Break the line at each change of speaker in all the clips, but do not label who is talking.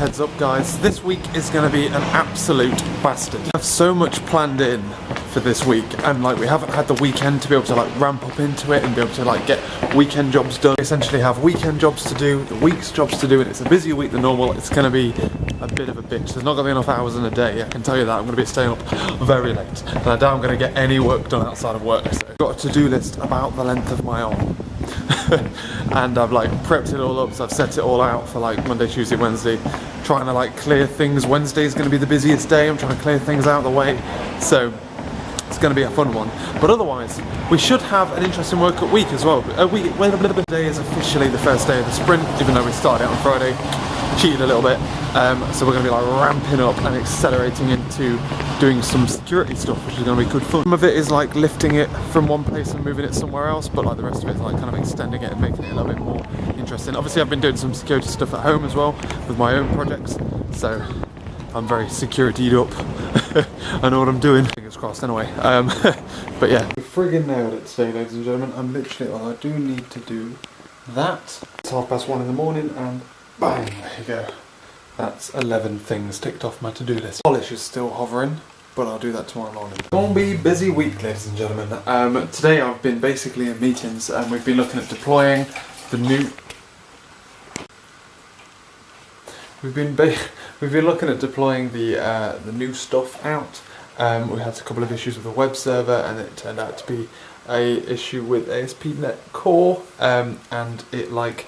heads up guys, this week is going to be an absolute bastard. We have so much planned in for this week, and like we haven't had the weekend to be able to like ramp up into it and be able to like get weekend jobs done. We essentially have weekend jobs to do, the week's jobs to do, and it's a busier week than normal. It's going to be a bit of a bitch. There's not going to be enough hours in a day, I can tell you that. I'm going to be staying up very late, and I doubt I'm going to get any work done outside of work. So I've got a to-do list about the length of my arm. And I've like prepped it all up, so I've set it all out for like Monday, Tuesday, Wednesday, trying to like clear things. Wednesday is going to be the busiest day. I'm trying to clear things out of the way, so it's going to be a fun one. But otherwise, we should have an interesting workout week as well. Today is officially the first day of the sprint, even though we started out on Friday. Cheated a little bit, so we're going to be like ramping up and accelerating into doing some security stuff, which is going to be good fun. Some of it is like lifting it from one place and moving it somewhere else, but like the rest of it is like kind of extending it and making it a little bit more interesting. Obviously I've been doing some security stuff at home as well with my own projects, so I'm very security'd up. I know what I'm doing. Fingers crossed anyway. But yeah. We friggin' nailed it today, ladies and gentlemen. I'm literally, well, I do need to do that. It's 1:30 in the morning and bang, there you go. That's 11 things ticked off my to-do list. Polish is still hovering, but I'll do that tomorrow morning. It's gonna be a busy week, ladies and gentlemen. Today I've been basically in meetings and we've been looking at deploying the new... We've been looking at deploying the new stuff out. We had a couple of issues with the web server, and it turned out to be a issue with ASP.NET Core, and it like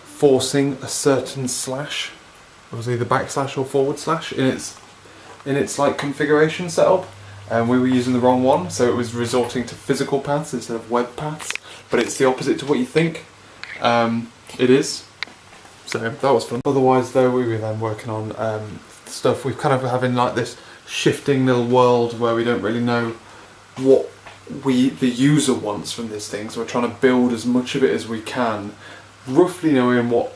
forcing a certain slash, it was either backslash or forward slash in its like configuration setup, and we were using the wrong one, so it was resorting to physical paths instead of web paths. But it's the opposite to what you think it is. So that was fun. Otherwise though, we were then working on stuff. We're kind of having like this shifting little world where we don't really know what the user wants from this thing, so we're trying to build as much of it as we can, roughly knowing what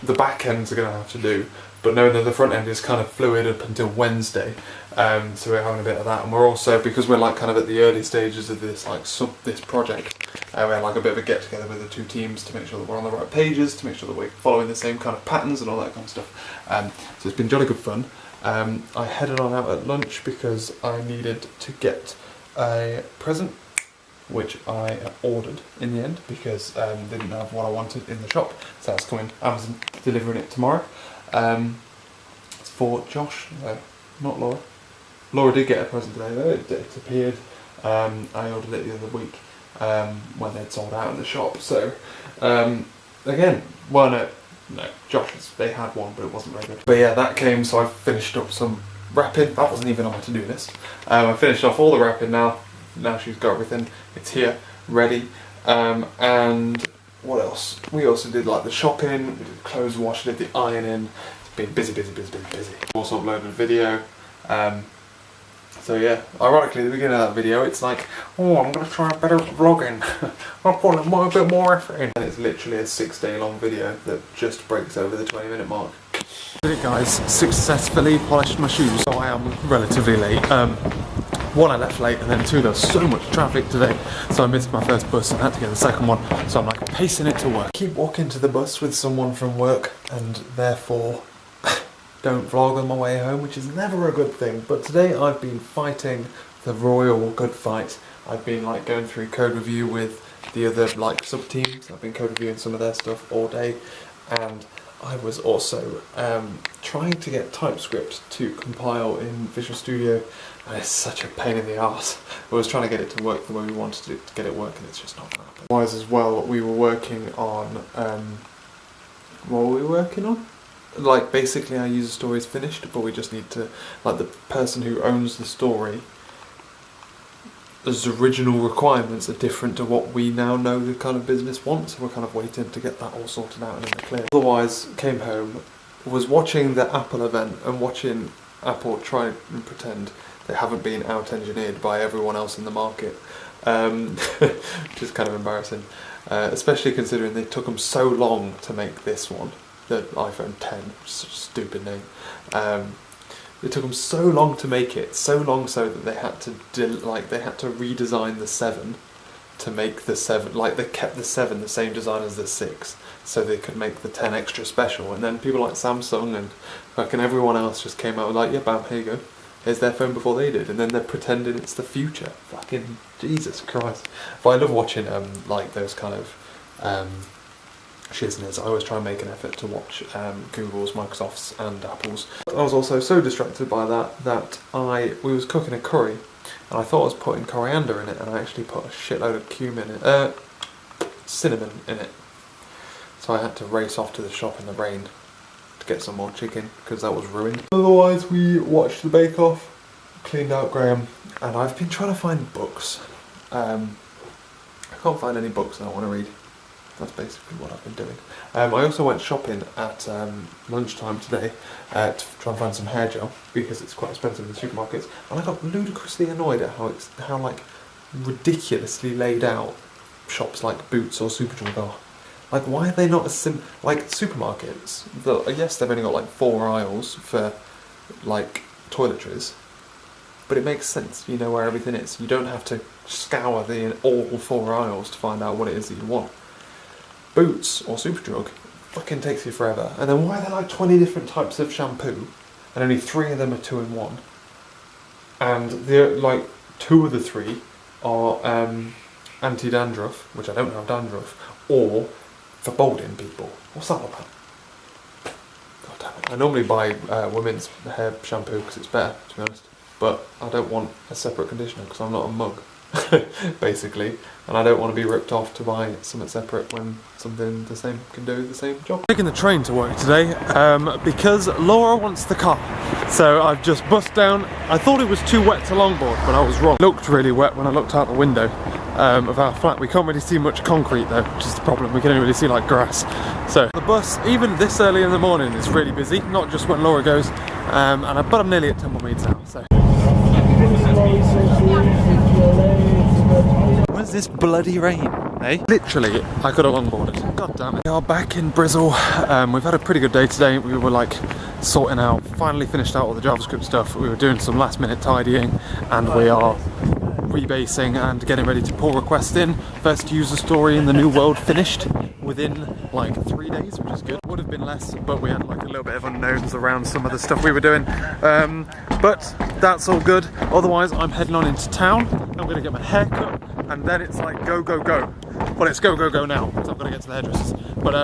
the back ends are going to have to do, but knowing that the front end is kind of fluid up until Wednesday. So we're having a bit of that, and we're also, because we're like kind of at the early stages of this like this project, we had like a bit of a get together with the two teams to make sure that we're on the right pages, to make sure that we're following the same kind of patterns and all that kind of stuff. So it's been jolly good fun. I headed on out at lunch because I needed to get a present, which I ordered in the end because they didn't have what I wanted in the shop, so that's coming. Amazon delivering it tomorrow. It's for Josh, no, not Laura. Laura did get a present today though, it appeared. I ordered it the other week when they'd sold out in the shop, so again, well no, Josh's, they had one but it wasn't very good. But yeah, that came, so I finished up some wrapping. That wasn't even on my to-do list. I finished off all the wrapping now. Now she's got everything, it's here, ready. And what else? We also did like the shopping, we did the clothes wash, did the ironing. It's been busy. Also uploaded a video. So yeah, ironically, at the beginning of that video, it's like, oh, I'm going to try better vlogging. I'll put a bit more effort in. And it's literally a 6-day long video that just breaks over the 20-minute mark. Did it guys, successfully polished my shoes, so I am relatively late. One, I left late, and then two, there was so much traffic today, so I missed my first bus and had to get the second one, so I'm like pacing it to work. Keep walking to the bus with someone from work, and therefore don't vlog on my way home, which is never a good thing. But today I've been fighting the royal good fight. I've been like going through code review with the other like sub-teams. I've been code reviewing some of their stuff all day, and I was also trying to get TypeScript to compile in Visual Studio, and it's such a pain in the arse. I was trying to get it to work the way we wanted it to get it working, it's just not going to happen. Otherwise as well, we were working on, what were we working on? Like basically our user story is finished, but we just need to, like the person who owns the story, his original requirements are different to what we now know the kind of business wants, so we're kind of waiting to get that all sorted out and in the clear. Otherwise, came home, was watching the Apple event and watching Apple try and pretend they haven't been out-engineered by everyone else in the market, which is kind of embarrassing, especially considering they took them so long to make this one, the iPhone 10, which is such a stupid name. It took them so long to make it, so long so that they had to redesign the 7 to make the 7, like they kept the 7 the same design as the 6, so they could make the 10 extra special. And then people like Samsung and fucking everyone else just came out with like, yeah, bam, here you go. Here's their phone before they did, and then they're pretending it's the future. Fucking Jesus Christ. But I love watching like those kind of shizness. I always try and make an effort to watch Google's, Microsoft's and Apple's. I was also so distracted by that we was cooking a curry, and I thought I was putting coriander in it, and I actually put a shitload of cinnamon in it. So I had to race off to the shop in the rain to get some more chicken, because that was ruined. Otherwise, we watched the Bake Off, cleaned out Graham, and I've been trying to find books. I can't find any books that I want to read. That's basically what I've been doing. I also went shopping at lunchtime today to try and find some hair gel, because it's quite expensive in the supermarkets, and I got ludicrously annoyed at how like ridiculously laid out shops like Boots or Superdrug are. Like, why are they not as like supermarkets? Yes, they've only got like 4 aisles for like toiletries, but it makes sense. You know where everything is. You don't have to scour all 4 aisles to find out what it is that you want. Boots or Superdrug fucking takes you forever. And then why are there like 20 different types of shampoo, and only 3 of them are 2-in-1? And the like 2 of the 3 are anti-dandruff, which I don't have dandruff, or for balding people. What's that about? God damn it. I normally buy women's hair shampoo because it's better, to be honest. But I don't want a separate conditioner because I'm not a mug, basically. And I don't want to be ripped off to buy something separate when something the same can do the same job. Taking the train to work today because Laura wants the car. So I've just bussed down. I thought it was too wet to longboard, but I was wrong. It looked really wet when I looked out the window of our flat. We can't really see much concrete though, which is the problem. We can only really see like grass. So the bus, even this early in the morning, is really busy, not just when Laura goes. But I'm nearly at Tumblemeads now, so. Where's this bloody rain, eh? Literally, I could have longboarded. God damn it. We are back in Bristol. We've had a pretty good day today. We were like sorting out, finally finished out all the JavaScript stuff. We were doing some last minute tidying, and we are rebasing and getting ready to pull requests in. First user story in the new world finished within like 3 days, which is good. Would have been less, but we had like a little bit of unknowns around some of the stuff we were doing. But that's all good. Otherwise, I'm heading on into town. I'm gonna get my hair cut, and then it's like go, go, go. Well, it's go, go, go now, because I've got to get to the hairdressers. But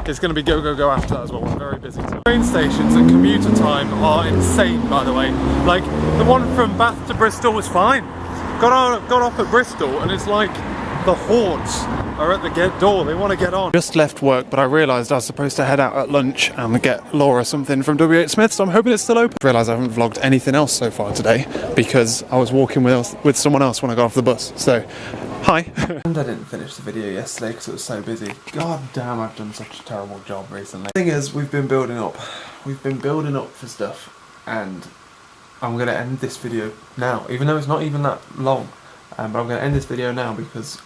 it's going to be go, go, go after that as well. We're very busy today. Train stations and commuter time are insane, by the way. Like, the one from Bath to Bristol was fine. Got off at Bristol, and it's like the hordes are at the door. They want to get on. Just left work, but I realised I was supposed to head out at lunch and get Laura something from W.H. Smith, so I'm hoping it's still open. I realised I haven't vlogged anything else so far today because I was walking with someone else when I got off the bus. So, hi. And I didn't finish the video yesterday because it was so busy. God damn, I've done such a terrible job recently. The thing is, we've been building up. We've been building up for stuff, and I'm going to end this video now, even though it's not even that long. But I'm going to end this video now because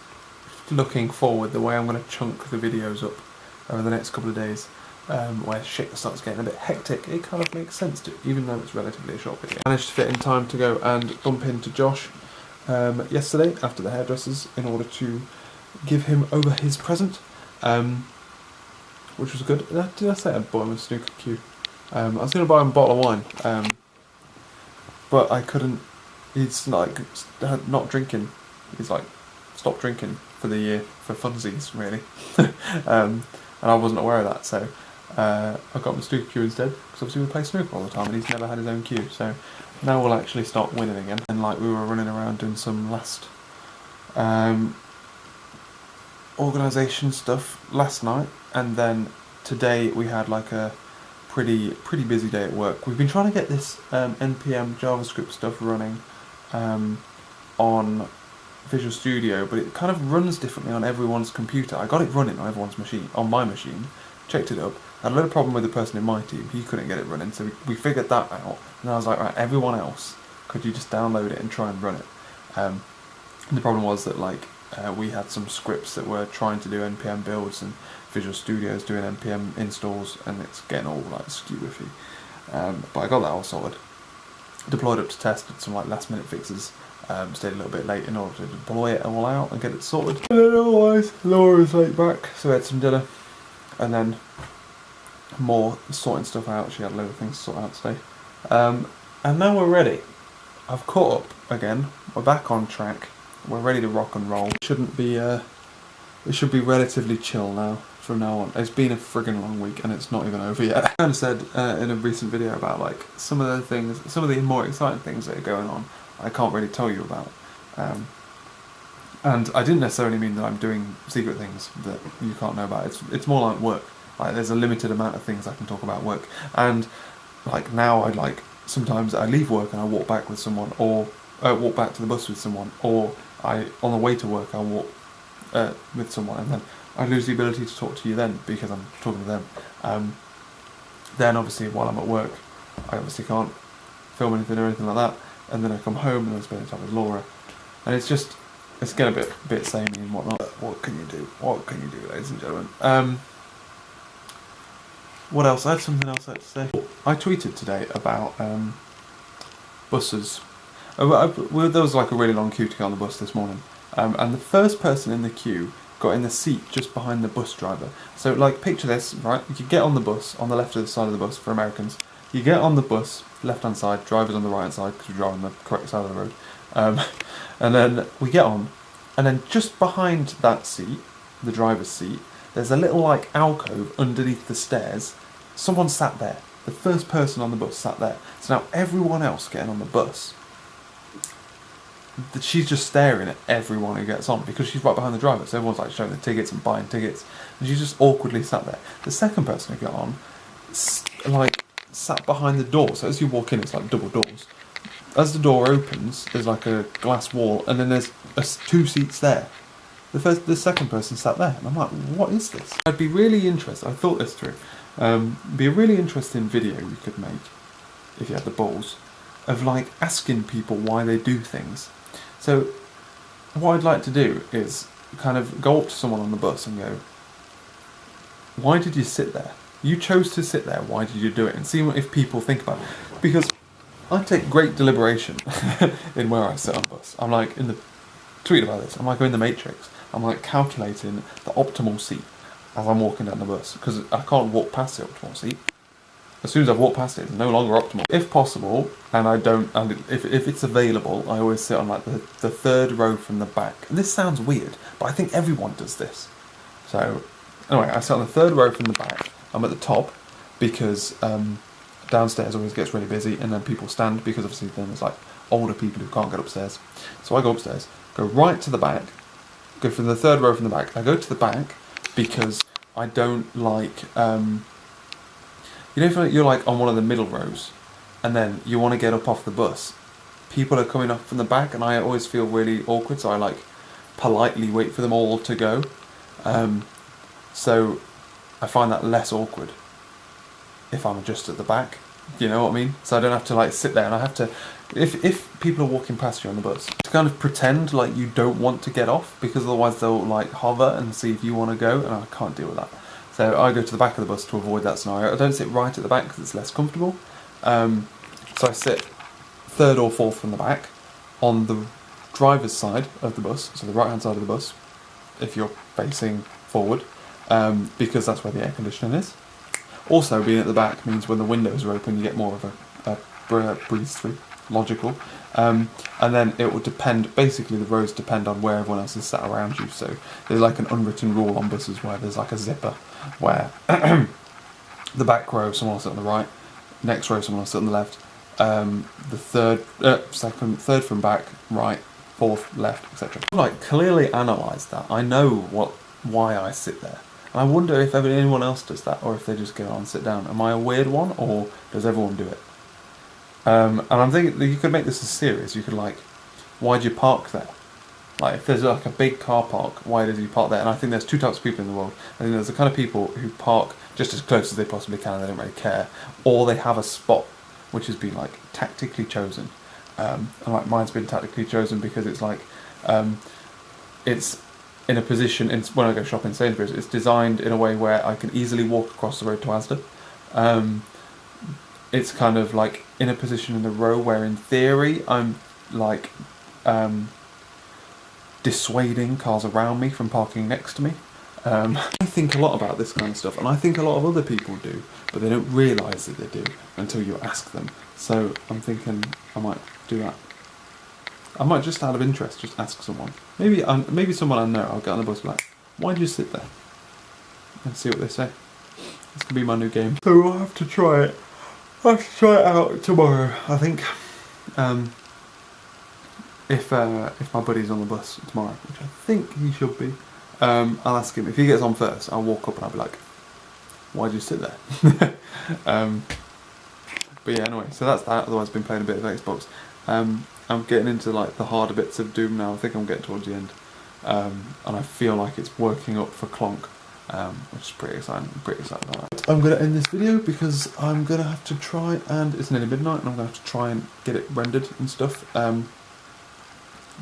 looking forward, the way I'm going to chunk the videos up over the next couple of days, where shit starts getting a bit hectic, it kind of makes sense to, even though it's relatively a short video. I managed to fit in time to go and bump into Josh yesterday after the hairdressers in order to give him over his present, which was good. Did I say I'd bought him a snooker cue? I was going to buy him a bottle of wine, but I couldn't. He's like not drinking. He's like stopped drinking for the year for funsies, really. And I wasn't aware of that, so I got him a snooker cue instead, because obviously we play snooker all the time and he's never had his own cue, so now we'll actually start winning again. And like, we were running around doing some last organisation stuff last night, and then today we had like a pretty busy day at work. We've been trying to get this NPM JavaScript stuff running on Visual Studio, but it kind of runs differently on everyone's computer. I got it running on everyone's machine, on my machine, checked it up, had a little problem with the person in my team, he couldn't get it running, so we figured that out, and I was like, right, everyone else, could you just download it and try and run it? And the problem was that like, we had some scripts that were trying to do NPM builds, and Visual Studio's doing NPM installs, and it's getting all like skew-iffy. But I got that all sorted, deployed up to test, did some like last minute fixes, stayed a little bit late in order to deploy it all out and get it sorted. And then otherwise, Laura was late back, so we had some dinner. And then more sorting stuff out. She had a load of things to sort out today. And now we're ready. I've caught up again. We're back on track. We're ready to rock and roll. It shouldn't be, it should be relatively chill now, from now on. It's been a friggin' long week and it's not even over yet. I kind of said in a recent video about like some of the things, some of the more exciting things that are going on, I can't really tell you about. And I didn't necessarily mean that I'm doing secret things that you can't know about. It's more like work. Like there's a limited amount of things I can talk about work. And like now sometimes I leave work and I walk back with someone, or walk back to the bus with someone, or on the way to work I'll walk with someone, and then I lose the ability to talk to you then because I'm talking to them. Then obviously while I'm at work I obviously can't film anything or anything like that, and then I come home and I spend time with Laura, and it's getting a bit samey and whatnot. What can you do? What can you do, ladies and gentlemen? What else? I had something else I had to say. I tweeted today about buses. There was like a really long queue to get on the bus this morning, and the first person in the queue got in the seat just behind the bus driver. So like picture this, right? You get on the bus on the left side of the bus for Americans. You get on the bus, left hand side, driver's on the right hand side because we drive on the correct side of the road. And then we get on, and then just behind that seat, the driver's seat, there's a little like alcove underneath the stairs. Someone sat there. The first person on the bus sat there. So now everyone else getting on the bus, she's just staring at everyone who gets on because she's right behind the driver. So everyone's like showing the tickets and buying tickets, and she's just awkwardly sat there. The second person who got on, like sat behind the door. So as you walk in, it's like double doors. As the door opens, there's like a glass wall, and then there's two seats there. The second person sat there, and I'm like, what is this? I'd be really interested. I thought this through. Be a really interesting video you could make if you had the balls of like asking people why they do things. So what I'd like to do is kind of go up to someone on the bus and go, why did you sit there? You chose to sit there, why did you do it? And see if people think about it. Because I take great deliberation in where I sit on the bus. I'm like, tweet about this, I'm like in the Matrix. I'm like calculating the optimal seat as I'm walking down the bus, because I can't walk past the optimal seat. As soon as I've walked past it, it's no longer optimal. If possible, and if it's available, I always sit on like the third row from the back. And this sounds weird, but I think everyone does this. So anyway, I sit on the third row from the back. I'm at the top because downstairs always gets really busy, and then people stand because obviously then there's like older people who can't get upstairs. So I go upstairs, go right to the back, go from the third row from the back. I go to the back because I don't like, you know, if you're like on one of the middle rows and then you want to get up off the bus, people are coming up from the back and I always feel really awkward, so I like politely wait for them all to go. So I find that less awkward if I'm just at the back, you know what I mean? So I don't have to like sit there, and I have to, if people are walking past you on the bus, to kind of pretend like you don't want to get off, because otherwise they'll like hover and see if you want to go, and I can't deal with that. So I go to the back of the bus to avoid that scenario. I don't sit right at the back because it's less comfortable. So I sit third or fourth from the back on the driver's side of the bus, so the right hand side of the bus, if you're facing forward, because that's where the air conditioning is. Also, being at the back means when the windows are open, you get more of a breeze through. Logical. And then it will depend, basically the rows depend on where everyone else is sat around you. So there's like an unwritten rule on buses where there's like a zipper where the back row someone will sit on the right, next row someone will sit on the left, the third from back, right, fourth, left, etc. I've like clearly analysed that. I know why I sit there. And I wonder if anyone else does that, or if they just get on and sit down. Am I a weird one, or does everyone do it? And I'm thinking that you could make this a series. You could like, why do you park there? Like if there's like a big car park, why did you park there? And I think there's two types of people in the world. I think there's the kind of people who park just as close as they possibly can and they don't really care, or they have a spot which has been like tactically chosen. And like mine's been tactically chosen because it's like, it's in a position, when I go shopping in Sainsbury's, it's designed in a way where I can easily walk across the road to Asda. It's kind of like in a position in the row where in theory I'm like dissuading cars around me from parking next to me. I think a lot about this kind of stuff, and I think a lot of other people do, but they don't realise that they do until you ask them. So I'm thinking I might do that. I might just out of interest just ask someone. Maybe someone I know, I'll get on the bus and be like, why do you sit there? And see what they say. This could be my new game. So I'll have to try it. I'll have to try it out tomorrow, I think. If my buddy's on the bus tomorrow, which I think he should be, I'll ask him. If he gets on first, I'll walk up and I'll be like, why'd you sit there? But yeah, anyway, so that's that. Otherwise I've been playing a bit of Xbox. I'm getting into like the harder bits of Doom now. I think I'm getting towards the end. And I feel like it's working up for Clonk, which is pretty exciting. I'm pretty excited about that. I'm going to end this video because I'm going to have to try, and it's nearly midnight, and I'm going to have to try and get it rendered and stuff.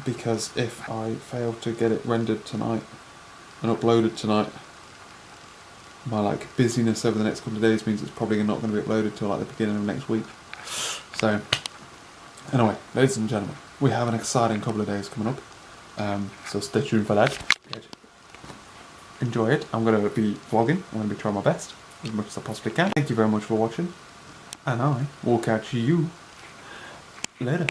Because if I fail to get it rendered tonight and uploaded tonight, my like busyness over the next couple of days means it's probably not going to be uploaded till like the beginning of next week. So anyway, ladies and gentlemen, we have an exciting couple of days coming up, so stay tuned for that. Enjoy it. I'm going to be vlogging. I'm going to be trying my best as much as I possibly can. Thank you very much for watching, and I will catch you later.